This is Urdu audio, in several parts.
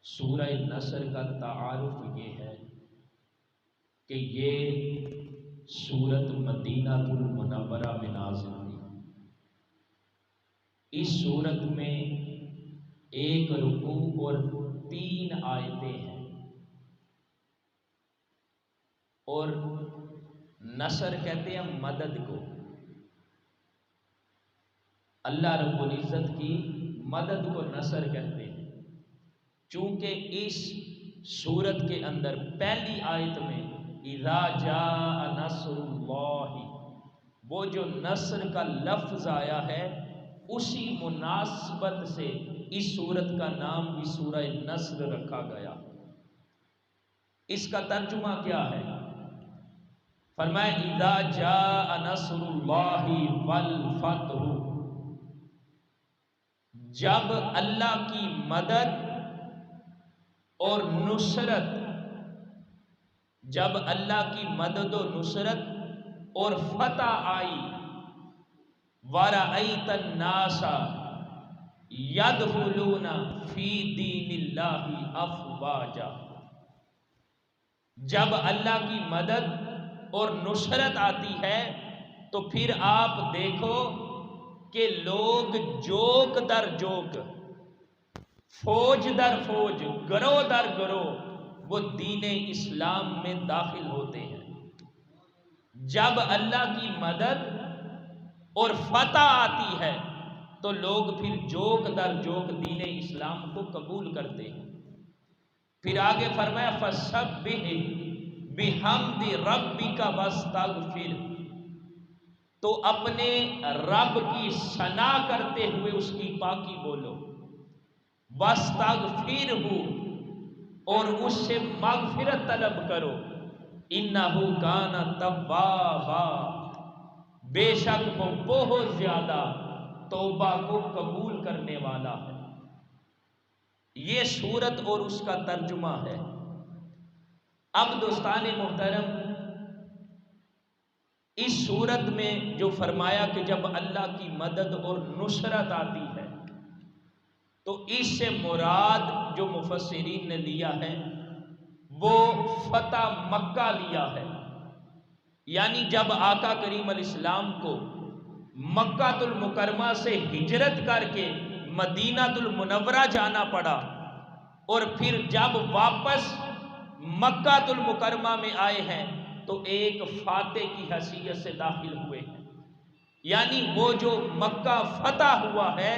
سورہ نصر کا تعارف یہ ہے کہ یہ سورت مدینہ المنورہ میں نازل ہوئی۔ اس سورت میں ایک رکوع اور 3 آیتیں ہیں، اور نصر کہتے ہیں مدد کو۔ اللہ رب العزت کی مدد کو نصر کہتے ہیں، چونکہ اس سورت کے اندر پہلی آیت میں اذا جاء نصر اللہ، وہ جو نصر کا لفظ آیا ہے اسی مناسبت سے اس سورت کا نام بھی سورہ نصر رکھا گیا۔ اس کا ترجمہ کیا ہے؟ فرمایا اذا جاء نصر اللہ والفتح، جب اللہ کی مدد اور نصرت، جب اللہ کی مدد و نصرت اور فتح آئی، وَرَأَيْتَ النَّاسَ يَدْخُلُونَ فِي دِينِ اللَّهِ أَفْوَاجًا، جب اللہ کی مدد اور نصرت آتی ہے تو پھر آپ دیکھو کہ لوگ جوک در جوک، فوج در فوج، گروہ در گروہ وہ دین اسلام میں داخل ہوتے ہیں۔ جب اللہ کی مدد اور فتح آتی ہے تو لوگ پھر جوک در جوک دین اسلام کو قبول کرتے ہیں۔ پھر آگے فرمایا فَسَبِّحْ بِحَمْدِ رَبِّكَ وَاسْتَغْفِرْ، تو اپنے رب کی ثنا کرتے ہوئے اس کی پاکی بولو، وَاسْتَغْفِرْهُ، اور اس سے مغفرت طلب کرو، إِنَّهُ كَانَ تَوَّابًا، بے شک وہ بہت زیادہ توبہ کو قبول کرنے والا ہے۔ یہ سورت اور اس کا ترجمہ ہے۔ اب دوستان محترم، اس سورت میں جو فرمایا کہ جب اللہ کی مدد اور نصرت آتی ہے تو اس سے مراد جو مفسرین نے لیا ہے وہ فتح مکہ لیا ہے، یعنی جب آقا کریم علیہ السلام کو مکہ المکرمہ سے ہجرت کر کے مدینہ المنورہ جانا پڑا، اور پھر جب واپس مکہ المکرمہ میں آئے ہیں تو ایک فاتح کی حیثیت سے داخل ہوئے ہیں، یعنی وہ جو مکہ فتح ہوا ہے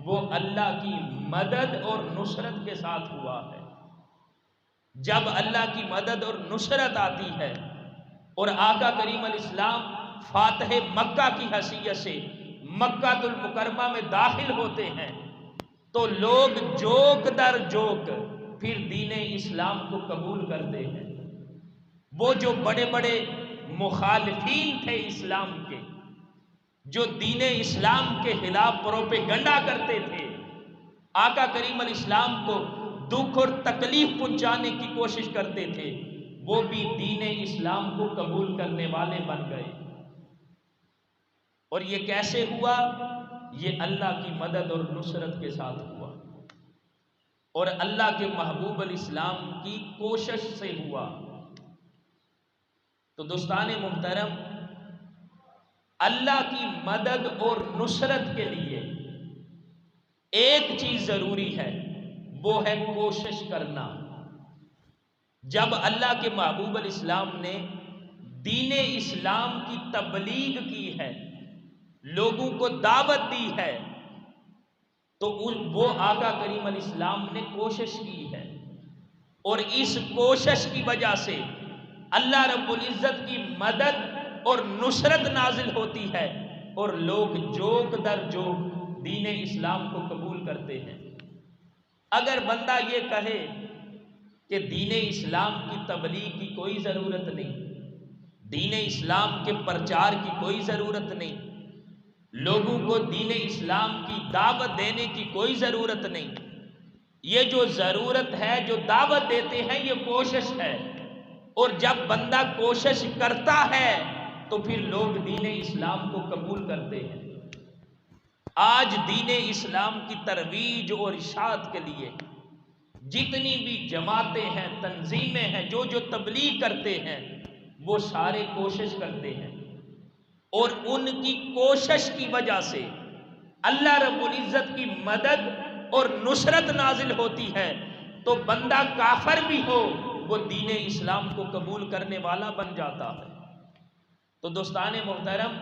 وہ اللہ کی مدد اور نصرت کے ساتھ ہوا ہے۔ جب اللہ کی مدد اور نصرت آتی ہے اور آقا کریم علیہ السلام فاتح مکہ کی حیثیت سے مکہ المکرمہ میں داخل ہوتے ہیں تو لوگ جوک در جوک پھر دین اسلام کو قبول کرتے ہیں۔ وہ جو بڑے بڑے مخالفین تھے اسلام کے، جو دین اسلام کے خلاف پروپیگنڈا کرتے تھے، آقا کریم علیہ السلام کو دکھ اور تکلیف پہنچانے کی کوشش کرتے تھے، وہ بھی دین اسلام کو قبول کرنے والے بن گئے۔ اور یہ کیسے ہوا؟ یہ اللہ کی مدد اور نصرت کے ساتھ ہوا، اور اللہ کے محبوب علیہ السلام کی کوشش سے ہوا۔ تو دوستان محترم، اللہ کی مدد اور نصرت کے لیے ایک چیز ضروری ہے، وہ ہے کوشش کرنا۔ جب اللہ کے محبوب علیہ السلام نے دین اسلام کی تبلیغ کی ہے، لوگوں کو دعوت دی ہے، تو وہ آقا کریم علیہ السلام نے کوشش کی ہے، اور اس کوشش کی وجہ سے اللہ رب العزت کی مدد اور نصرت نازل ہوتی ہے، اور لوگ جوک در جوک دین اسلام کو قبول کرتے ہیں۔ اگر بندہ یہ کہے کہ دین اسلام کی تبلیغ کی کوئی ضرورت نہیں، دین اسلام کے پرچار کی کوئی ضرورت نہیں، لوگوں کو دین اسلام کی دعوت دینے کی کوئی ضرورت نہیں، یہ جو ضرورت ہے، جو دعوت دیتے ہیں، یہ کوشش ہے، اور جب بندہ کوشش کرتا ہے تو پھر لوگ دین اسلام کو قبول کرتے ہیں۔ آج دین اسلام کی ترویج اور اشاعت کے لیے جتنی بھی جماعتیں ہیں، تنظیمیں ہیں، جو تبلیغ کرتے ہیں، وہ سارے کوشش کرتے ہیں، اور ان کی کوشش کی وجہ سے اللہ رب العزت کی مدد اور نصرت نازل ہوتی ہے، تو بندہ کافر بھی ہو وہ دین اسلام کو قبول کرنے والا بن جاتا ہے۔ تو دوستان محترم،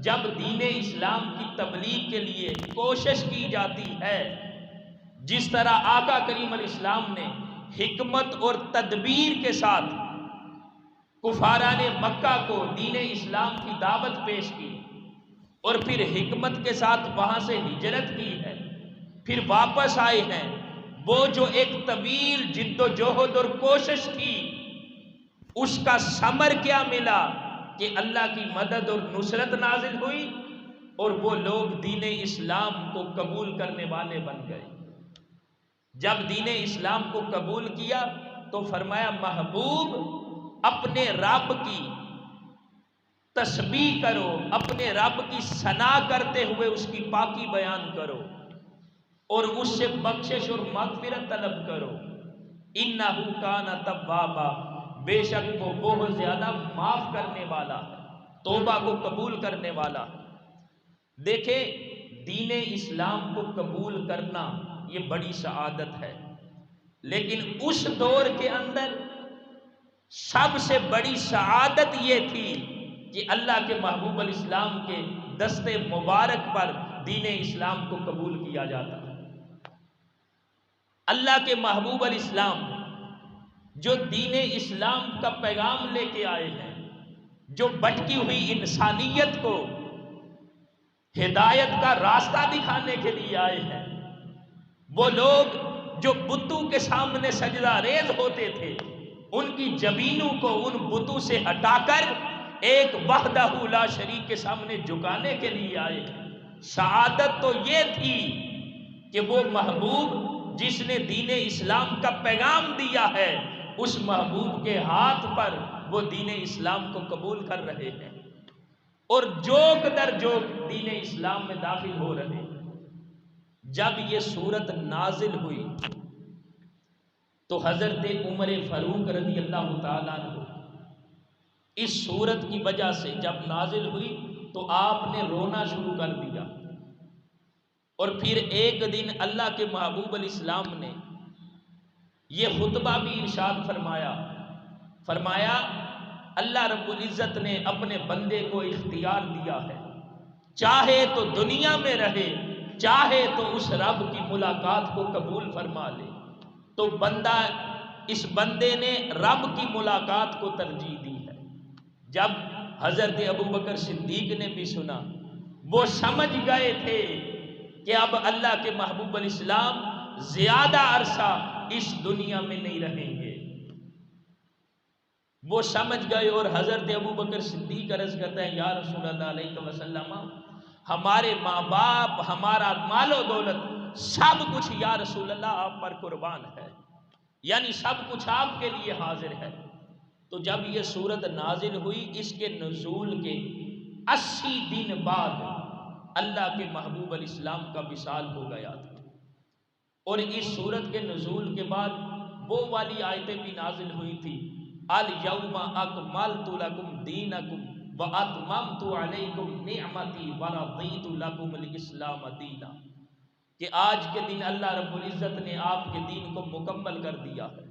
جب دین اسلام کی تبلیغ کے لیے کوشش کی جاتی ہے، جس طرح آقا کریم علیہ السلام نے حکمت اور تدبیر کے ساتھ کفاران مکہ کو دین اسلام کی دعوت پیش کی، اور پھر حکمت کے ساتھ وہاں سے ہجرت کی ہے، پھر واپس آئے ہیں، وہ جو ایک طویل جد و جہد اور کوشش تھی، اس کا ثمر کیا ملا کہ اللہ کی مدد اور نصرت نازل ہوئی، اور وہ لوگ دین اسلام کو قبول کرنے والے بن گئے۔ جب دین اسلام کو قبول کیا تو فرمایا محبوب اپنے رب کی تسبیح کرو، اپنے رب کی ثنا کرتے ہوئے اس کی پاکی بیان کرو، اور اس سے بخشش اور مغفرت طلب کرو۔ انہ کان توابا، بے شک وہ بہت زیادہ معاف کرنے والا ہے، توبہ کو قبول کرنے والا ہے۔ دیکھیں، دین اسلام کو قبول کرنا یہ بڑی سعادت ہے، لیکن اس دور کے اندر سب سے بڑی سعادت یہ تھی کہ اللہ کے محبوب علیہ السلام کے دست مبارک پر دین اسلام کو قبول کیا جاتا ہے۔ اللہ کے محبوب علیہ السلام جو دین اسلام کا پیغام لے کے آئے ہیں، جو بھٹکی ہوئی انسانیت کو ہدایت کا راستہ دکھانے کے لیے آئے ہیں، وہ لوگ جو بتوں کے سامنے سجدہ ریز ہوتے تھے، ان کی جبینوں کو ان بتوں سے ہٹا کر ایک وحدہ لا شریک کے سامنے جھکانے کے لیے آئے ہیں۔ سعادت تو یہ تھی کہ وہ محبوب جس نے دین اسلام کا پیغام دیا ہے، اس محبوب کے ہاتھ پر وہ دین اسلام کو قبول کر رہے ہیں، اور جوک در جوک دین اسلام میں داخل ہو رہے ہیں۔ جب یہ صورت نازل ہوئی تو حضرت عمر فاروق رضی اللہ تعالیٰ عنہ اس صورت کی وجہ سے جب نازل ہوئی تو آپ نے رونا شروع کر دیا، اور پھر ایک دن اللہ کے محبوب علیہ السلام نے یہ خطبہ بھی ارشاد فرمایا اللہ رب العزت نے اپنے بندے کو اختیار دیا ہے، چاہے تو دنیا میں رہے، چاہے تو اس رب کی ملاقات کو قبول فرما لے۔ تو اس بندے نے رب کی ملاقات کو ترجیح دی ہے۔ جب حضرت ابوبکر صدیق نے بھی سنا، وہ سمجھ گئے تھے کہ اب اللہ کے محبوب علیہ السلام زیادہ عرصہ اس دنیا میں نہیں رہیں گے، وہ سمجھ گئے، اور حضرت ابوبکر صدیق عرض کرتے ہیں یا رسول اللہ علیہ وسلم، ہمارے ماں باپ، ہمارا مال و دولت، سب کچھ یا رسول اللہ آپ پر قربان ہے، یعنی سب کچھ آپ کے لیے حاضر ہے۔ تو جب یہ صورت نازل ہوئی، اس کے نزول کے 80 دن بعد اللہ کے محبوب علیہ السلام کا وصال ہو گیا تھا، اور اس صورت کے نزول کے بعد وہ والی آیتیں بھی نازل ہوئی تھی، الیوم اکملت لکم دینکم واتممت علیکم نعمتی ورضیت لکم الاسلام دینا، کہ آج کے دن اللہ رب العزت نے آپ کے دین کو مکمل کر دیا ہے۔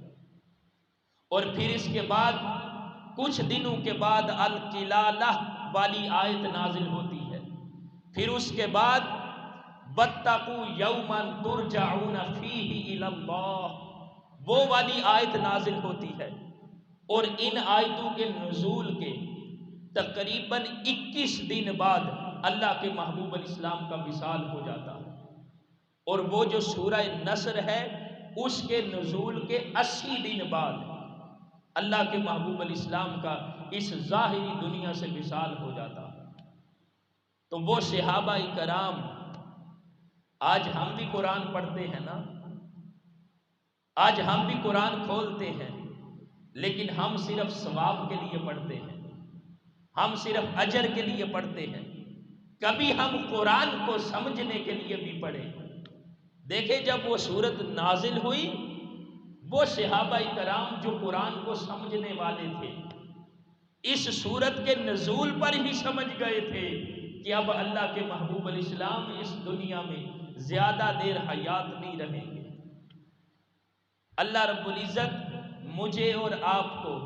اور پھر اس کے بعد کچھ دنوں کے بعد الکلالہ والی آیت نازل ہوتی ہے، پھر اس کے بعد واتقوا یوما ترجعون فیہ الی اللہ، وہ والی آیت نازل ہوتی ہے، اور ان آیتوں کے نزول کے تقریباً 21 دن بعد اللہ کے محبوب علیہ السلام کا وصال ہو جاتا ہے، اور وہ جو سورہ نصر ہے اس کے نزول کے 80 دن بعد اللہ کے محبوب علیہ السلام کا اس ظاہری دنیا سے وصال ہو جاتا ہے۔ تو وہ صحابہ کرام، آج ہم بھی قرآن پڑھتے ہیں نا، آج ہم بھی قرآن کھولتے ہیں، لیکن ہم صرف ثواب کے لیے پڑھتے ہیں، ہم صرف اجر کے لیے پڑھتے ہیں، کبھی ہم قرآن کو سمجھنے کے لیے بھی پڑھیں۔ دیکھیں جب وہ سورت نازل ہوئی وہ صحابہ کرام جو قرآن کو سمجھنے والے تھے، اس سورت کے نزول پر ہی سمجھ گئے تھے کہ اب اللہ کے محبوب علیہ السلام اس دنیا میں زیادہ دیر حیات نہیں رہیں گے۔ اللہ رب العزت مجھے اور آپ کو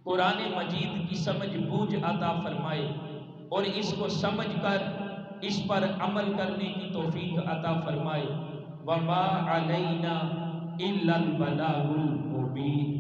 قرآن مجید کی سمجھ بوجھ عطا فرمائے اور اس کو سمجھ کر اس پر عمل کرنے کی توفیق عطا فرمائے۔ وَمَا عَلَيْنَا إِلَّا الْبَلَاغُ الْمُبِينُ۔